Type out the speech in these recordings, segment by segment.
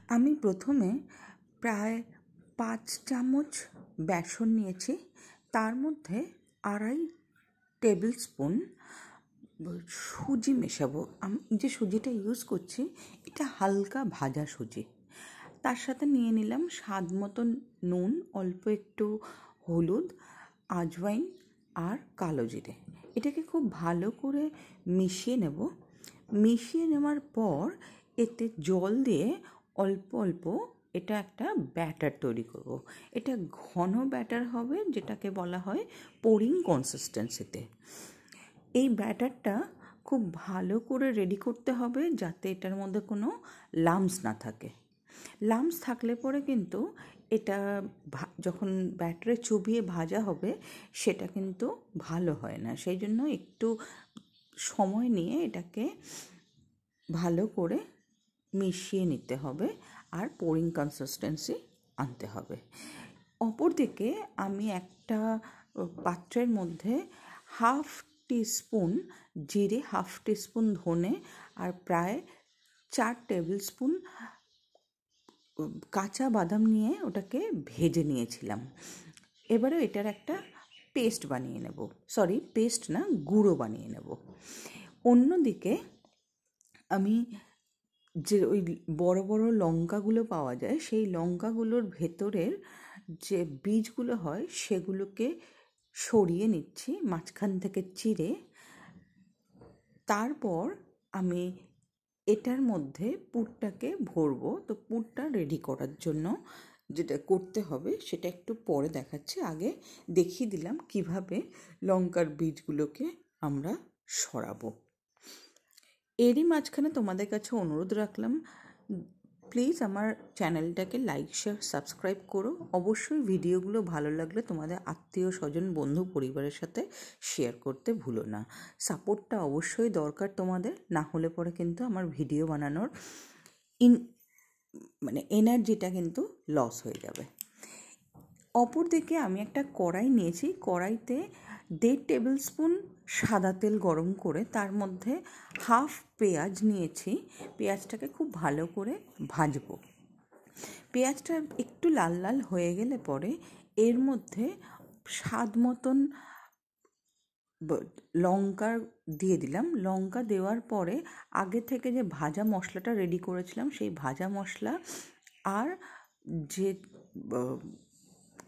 আমি প্রথমে প্রায় 5 চামচ বেসন নিয়েছি, তার মধ্যে 2.5 টেবিল স্পুন সুজি মেশাবো। আমি যে সুজিটা ইউজ করছি এটা হালকা ভাজা সুজি। তার সাথে নিয়ে নিলাম স্বাদ মতো নুন, অল্প একটু হলুদ, আজওয়াইন আর কালো জিরে। এটাকে খুব ভালো করে মিশিয়ে নেব। মিশিয়ে নেওয়ার পর এতে জল দিয়ে অল্প অল্প এটা একটা ব্যাটার তৈরি করব। এটা ঘন ব্যাটার হবে, যেটাকে বলা হয় পোরিং কনসিস্টেন্সিতে। এই ব্যাটারটা খুব ভালো করে রেডি করতে হবে যাতে এটার মধ্যে কোনো লাম্পস না থাকে। লাম্পস থাকলে পরে কিন্তু এটা যখন ব্যাটারে চুবিয়ে ভাজা হবে সেটা কিন্তু ভালো হয় না। সেই জন্য একটু সময় নিয়ে এটাকে ভালো করে মিশিয়ে নিতে হবে আর পোরিং কনসিস্টেন্সি আনতে হবে। অপরদিকে আমি একটা পাত্রের মধ্যে 1/2 টিস্পুন জিরে, 1/2 টিস্পুন ধনে আর প্রায় 4 টেবিল স্পুন কাঁচা বাদাম নিয়ে ওটাকে ভেজে নিয়েছিলাম। এবারে এটার একটা পেস্ট বানিয়ে নেব, পেস্ট না, গুঁড়ো বানিয়ে নেব। অন্যদিকে আমি যে ওই বড় বড় লঙ্কাগুলো পাওয়া যায়, সেই লঙ্কাগুলোর ভেতরের যে বীজগুলো হয় সেগুলোকে সরিয়ে নিচ্ছি মাঝখান থেকে চিরে। তারপর আমি এটার মধ্যে পুরটাকে ভরবো। তো পুরটা রেডি করার জন্য যেটা করতে হবে সেটা একটু পরে দেখাচ্ছি। আগে দেখিয়ে দিলাম কিভাবে লঙ্কার বীজগুলোকে আমরা সরাবো। এরই মাঝখানে তোমাদের কাছে অনুরোধ রাখলাম, প্লিজ আমার চ্যানেলটাকে লাইক, শেয়ার, সাবস্ক্রাইব করো। অবশ্যই ভিডিওগুলো ভালো লাগলে তোমাদের আত্মীয় স্বজন, বন্ধু, পরিবারের সাথে শেয়ার করতে ভুলো না। সাপোর্টটা অবশ্যই দরকার তোমাদের, না হলে পরে কিন্তু আমার ভিডিও বানানোর এনার্জিটা কিন্তু লস হয়ে যাবে। অপরদিকে আমি একটা কড়াই নিয়েছি। কড়াইতে 1.5 টেবিল স্পুন সাদা তেল গরম করে তার মধ্যে 1/2 পেঁয়াজ নিয়েছি। পেঁয়াজটাকে খুব ভালো করে ভাজবো। পেঁয়াজটা একটু লাল লাল হয়ে গেলে পরে এর মধ্যে স্বাদ মতন লঙ্কা দিয়ে দিলাম। লঙ্কা দেওয়ার পরে আগে থেকে যে ভাজা মশলাটা রেডি করেছিলাম সেই ভাজা মশলা আর যে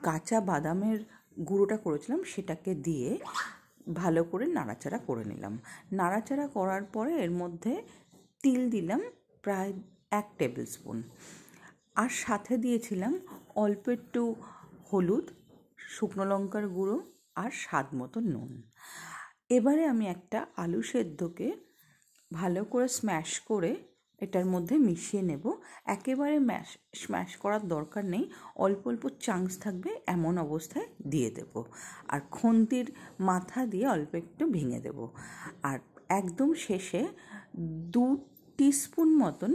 কাঁচা বাদামের গুঁড়োটা করেছিলাম সেটাকে দিয়ে ভালো করে নাড়াচাড়া করে নিলাম। নাড়াচাড়া করার পরে এর মধ্যে তিল দিলাম প্রায় 1 টেবিল স্পুন, আর সাথে দিয়েছিলাম অল্প একটু হলুদ, শুকনো লঙ্কার গুঁড়ো আর স্বাদ মতো নুন। এবারে আমি একটা আলু সেদ্ধকে ভালো করে স্ম্যাশ করে এটার মধ্যে মিশিয়ে নেব। একেবারে স্ম্যাশ করার দরকার নেই, অল্প অল্প চাংস থাকবে এমন অবস্থায় দিয়ে দেব। আর খুন্তির মাথা দিয়ে অল্প একটু ভেঙে দেব। আর একদম শেষে 2 টিস্পুন মতন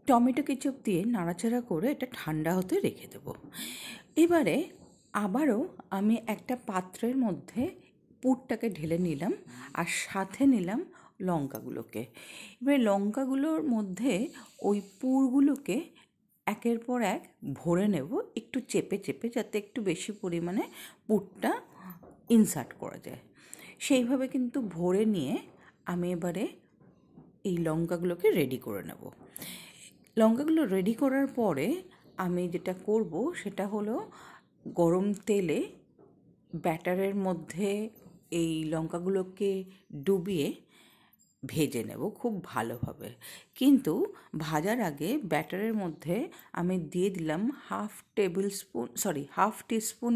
টমেটো কেচাপ দিয়ে নাড়াচাড়া করে এটা ঠান্ডা হতে রেখে দেব। এবারে আবারও আমি একটা পাত্রের মধ্যে পুরটাকে ঢেলে নিলাম আর সাথে নিলাম লঙ্কাগুলোকে। এবারে লঙ্কাগুলোর মধ্যে ওই পুরগুলোকে একের পর এক ভরে নেব, একটু চেপে চেপে, যাতে একটু বেশি পরিমাণে পুরটা ইনসার্ট করা যায়। সেইভাবে কিন্তু ভরে নিয়ে আমি এবারে এই লঙ্কাগুলোকে রেডি করে নেব। লঙ্কাগুলো রেডি করার পরে আমি যেটা করব সেটা হলো গরম তেলে ব্যাটারের মধ্যে এই লঙ্কাগুলোকে ডুবিয়ে ভেজে নেব খুব ভালোভাবে। কিন্তু ভাজার আগে ব্যাটারের মধ্যে আমি দিয়ে দিলাম 1/2 টিস্পুন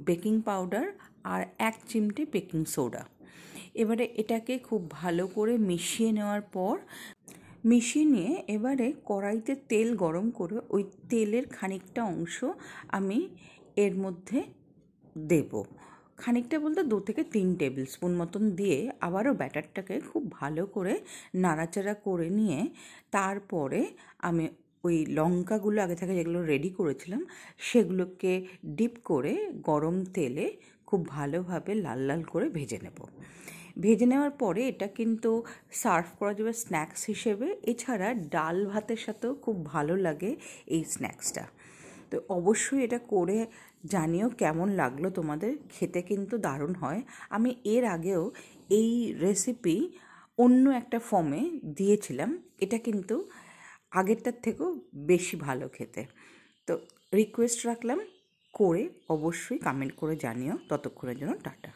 বেকিং পাউডার আর 1 চিমটে বেকিং সোডা। এবারে এটাকে খুব ভালো করে মিশিয়ে নেওয়ার পর নিয়ে এবারে কড়াইতে তেল গরম করে ওই তেলের খানিকটা অংশ আমি এর মধ্যে দেব। খানিকটা বলতে 2 থেকে 3 টেবিল স্পুন মতন দিয়ে আবারও ব্যাটারটাকে খুব ভালো করে নাড়াচাড়া করে নিয়ে তারপরে আমি ওই লঙ্কাগুলো আগে থেকে যেগুলো রেডি করেছিলাম সেগুলোকে ডিপ করে গরম তেলে খুব ভালোভাবে লাল লাল করে ভেজে নেব। ভেজে নেওয়ার পরে এটা কিন্তু সার্ভ করা যাবে স্ন্যাক্স হিসেবে। এছাড়া ডাল ভাতের সাথেও খুব ভালো লাগে এই স্ন্যাক্সটা। তো অবশ্যই এটা করে জানিও কেমন লাগলো তোমাদের। খেতে কিন্তু দারুণ হয়। আমি এর আগেও এই রেসিপি অন্য একটা ফর্মে দিয়েছিলাম, এটা কিন্তু আগেরটার থেকেও বেশি ভালো খেতে। তো রিকোয়েস্ট রাখলাম, করে অবশ্যই কমেন্ট করে জানিও। ততক্ষণের জন্য টাটা।